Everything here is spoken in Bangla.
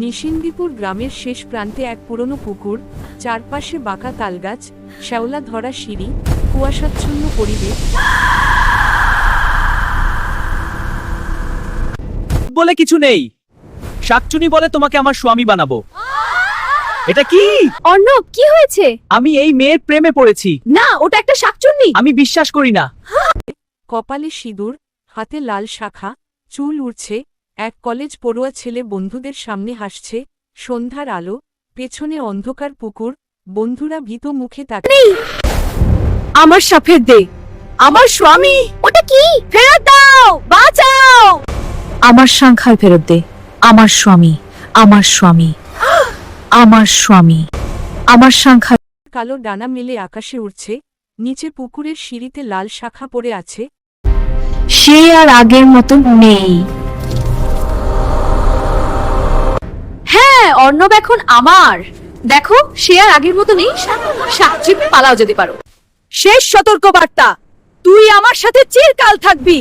নিশিন্দিপুর গ্রামের শেষ প্রান্তে এক পুরনো পুকুর, চারপাশে বাঁকা তালগাছ, শ্যাওলা ধরা সিঁড়ি, কুয়াশাচ্ছন্ন পরিবেশ। বলে কিছু নেই। শাকচুনি বলে তোমাকে আমার স্বামী বানাবো। এটা কি? অর্ণব, কি হয়েছে? আমি এই মেয়ের প্রেমে পড়েছি। না, ওটা একটা শাকচুন্নি। আমি বিশ্বাস করি না। কপালে সিঁদুর, হাতে লাল শাখা, চুল উড়ছে, এক কলেজ পড়ুয়া ছেলে বন্ধুদের সামনে হাসছে। সন্ধ্যার আলো, পেছনে অন্ধকার পুকুর, বন্ধুরা ভীত মুখে তাকে। আমার সাপের দে, আমার স্বামী। ওটা কি? ফেরত দাও, বাঁচাও। আমার সংখ্যায় ফেরত দে, আমার স্বামী, আমার স্বামী, আমার স্বামী, আমার সংখ্যা। কালো ডানা মেলে আকাশে উড়ছে, নিচে পুকুরের সিঁড়িতে লাল শাখা পড়ে আছে। সে আর আগের মতো নেই। হ্যাঁ, অর্ণব এখন আমার। দেখো, সে আর আগের মতো নেই। সাক্ষী পালাও যদি পারো। শেষ সতর্ক বার্তা, তুই আমার সাথে চিরকাল থাকবি।